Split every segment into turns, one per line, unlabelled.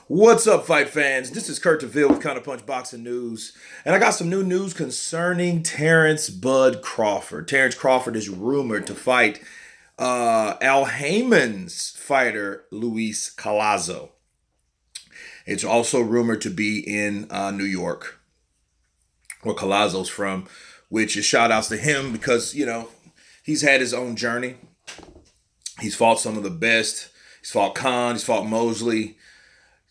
What's up, fight fans? This is Kurt DeVille with Counterpunch Boxing News, and I got some new news concerning Terrance "Bud" Crawford. Terrence Crawford is rumored to fight Al Haymon's fighter, Luis Collazo. It's also rumored to be in New York, where Collazo's from, which is shout outs to him because, he's had his own journey. He's fought some of the best. He's fought Khan, he's fought Mosley,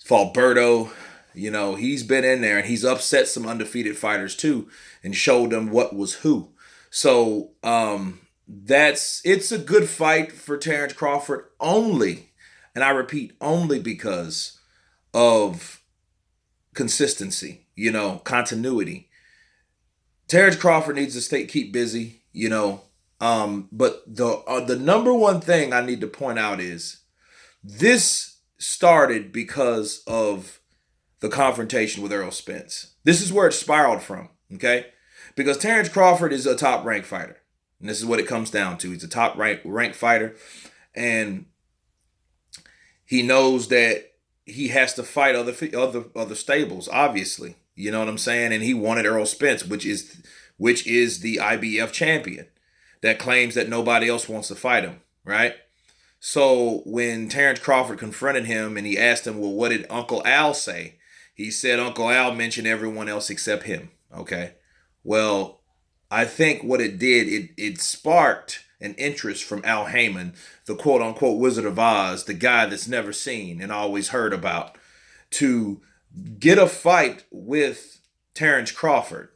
fought Berto. He's been in there and he's upset some undefeated fighters too and showed them what was who. So it's a good fight for Terrence Crawford only, and I repeat, only because of consistency, continuity. Terrence Crawford needs to keep busy, but the number one thing I need to point out is this started because of the confrontation with Errol Spence. This is where it spiraled from, okay? Because Terrence Crawford is a top-ranked fighter, and this is what it comes down to. He's a top-ranked fighter, and he knows that he has to fight other stables, obviously. You know what I'm saying? And he wanted Errol Spence, which is the IBF champion that claims that nobody else wants to fight him, right? So when Terrence Crawford confronted him and he asked him, well, what did Uncle Al say? He said Uncle Al mentioned everyone else except him, okay? Well, I think what it did, it sparked an interest from Al Haymon, the quote-unquote Wizard of Oz, the guy that's never seen and always heard about, to get a fight with Terrence Crawford.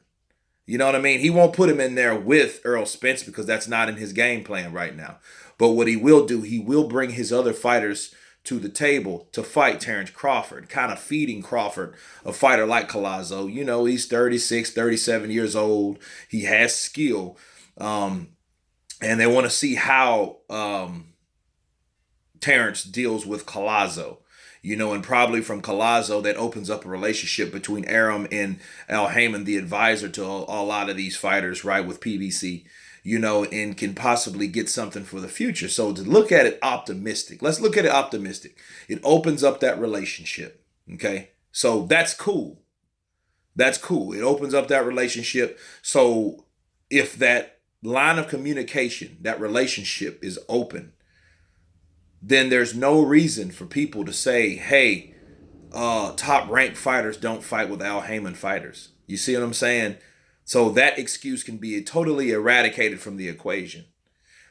You know what I mean? He won't put him in there with Errol Spence because that's not in his game plan right now. But what he will do, he will bring his other fighters to the table to fight Terrence Crawford, kind of feeding Crawford a fighter like Collazo. He's 36, 37 years old. He has skill. And they want to see how Terrence deals with Collazo. And probably from Collazo, that opens up a relationship between Arum and Al Haymon, the advisor to a lot of these fighters, right, with PBC, and can possibly get something for the future. So to look at it optimistic, let's look at it optimistic. It opens up that relationship, okay? So that's cool. That's cool. It opens up that relationship. So if that line of communication, that relationship is open, then there's no reason for people to say, hey, top-ranked fighters don't fight with Al Haymon fighters. You see what I'm saying? So that excuse can be totally eradicated from the equation.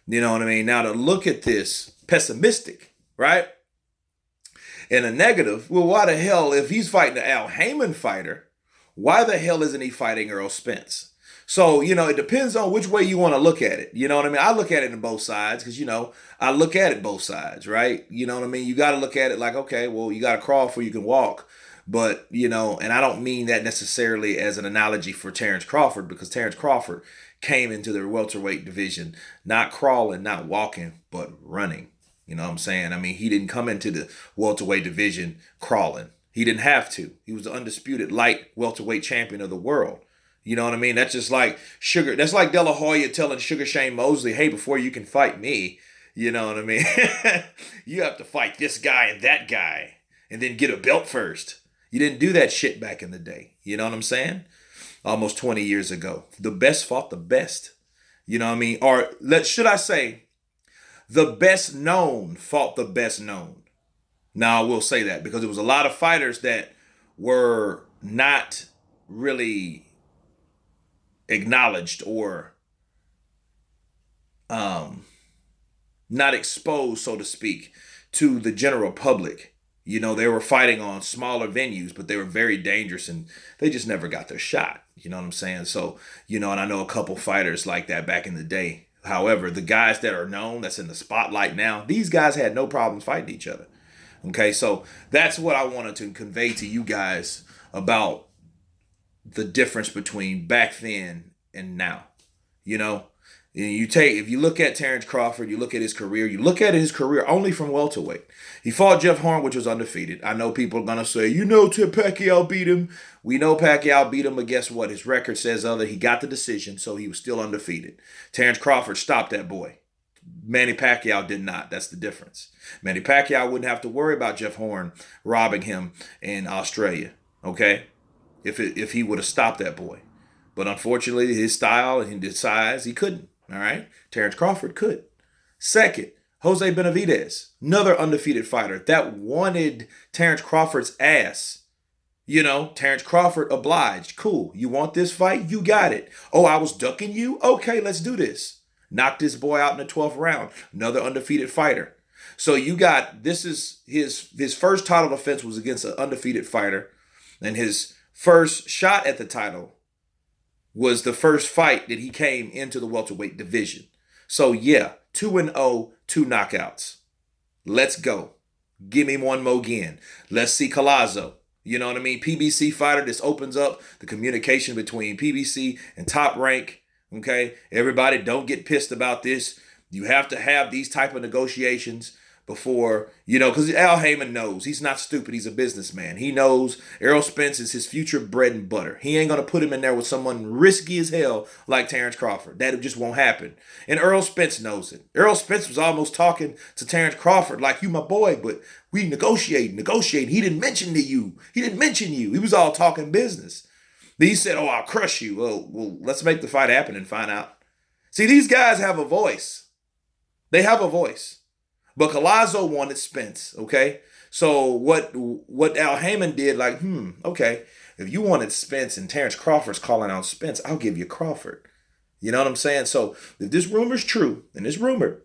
You know what I mean? Now to look at this pessimistic, right? In a negative, well, why the hell, if he's fighting an Al Haymon fighter, why the hell isn't he fighting Errol Spence? So, it depends on which way you want to look at it. You know what I mean? I look at it in both sides because, I look at it both sides, right? You know what I mean? You got to look at it like, okay, well, you got to crawl before you can walk. But, and I don't mean that necessarily as an analogy for Terrence Crawford, because Terrence Crawford came into the welterweight division not crawling, not walking, but running. You know what I'm saying? I mean, he didn't come into the welterweight division crawling. He didn't have to. He was the undisputed light welterweight champion of the world. You know what I mean? That's just like Sugar. That's like De La Hoya telling Sugar Shane Mosley, hey, before you can fight me, you know what I mean? You have to fight this guy and that guy and then get a belt first. You didn't do that shit back in the day. You know what I'm saying? Almost 20 years ago. The best fought the best. You know what I mean? Or should I say, the best known fought the best known. Now, I will say that because there was a lot of fighters that were not really acknowledged or not exposed, so to speak, to the general public. They were fighting on smaller venues, but they were very dangerous and they just never got their shot. You know what I'm saying? So, and I know a couple fighters like that back in the day. However, the guys that are known, that's in the spotlight now, these guys had no problems fighting each other. Okay, so that's what I wanted to convey to you guys about the difference between back then and now. If you look at Terrence Crawford, you look at his career only from welterweight. He fought Jeff Horn, which was undefeated. I know people are going to say, Pacquiao beat him. We know Pacquiao beat him, but guess what? His record says other. He got the decision, so he was still undefeated. Terrence Crawford stopped that boy. Manny Pacquiao did not. That's the difference. Manny Pacquiao wouldn't have to worry about Jeff Horn robbing him in Australia, okay? If he would have stopped that boy. But unfortunately, his style and his size, he couldn't, all right? Terence Crawford could. Second, Jose Benavidez, another undefeated fighter that wanted Terence Crawford's ass. You know, Terence Crawford obliged. Cool. You want this fight? You got it. Oh, I was ducking you? Okay, let's do this. Knocked this boy out in the 12th round. Another undefeated fighter. So you got, this is his first title defense was against an undefeated fighter. And his first shot at the title was the first fight that he came into the welterweight division. So yeah, 2-0, 2 knockouts. Let's go. Give me one more again. Let's see Collazo. You know what I mean? PBC fighter. This opens up the communication between PBC and Top Rank. Okay? Everybody don't get pissed about this. You have to have these type of negotiations before, you know, because Al Haymon knows. He's not stupid. He's a businessman. He knows Errol Spence is his future bread and butter. He ain't going to put him in there with someone risky as hell like Terence Crawford. That just won't happen. And Errol Spence knows it. Errol Spence was almost talking to Terence Crawford like, you my boy, but we negotiate. He didn't mention you. He was all talking business. Then he said, oh, I'll crush you. Well, let's make the fight happen and find out. See, these guys have a voice. They have a voice. But Collazo wanted Spence, okay? So what Al Haymon did, like, okay, if you wanted Spence and Terence Crawford's calling out Spence, I'll give you Crawford. You know what I'm saying? So if this rumor's true, and it's rumored,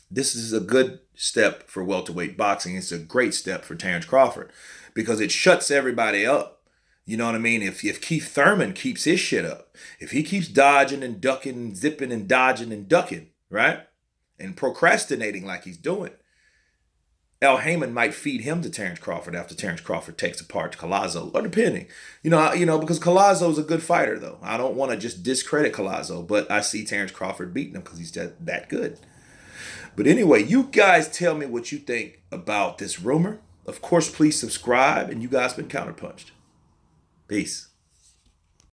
this is a good step for welterweight boxing. It's a great step for Terence Crawford because it shuts everybody up. You know what I mean? If Keith Thurman keeps his shit up, if he keeps dodging and ducking, zipping and dodging and ducking, right? And procrastinating like he's doing, Al Haymon might feed him to Terence Crawford after Terence Crawford takes apart Collazo, or depending, because Collazo is a good fighter though. I don't want to just discredit Collazo, but I see Terence Crawford beating him because he's that good. But anyway, you guys tell me what you think about this rumor. Of course, please subscribe, and you guys been counterpunched. Peace.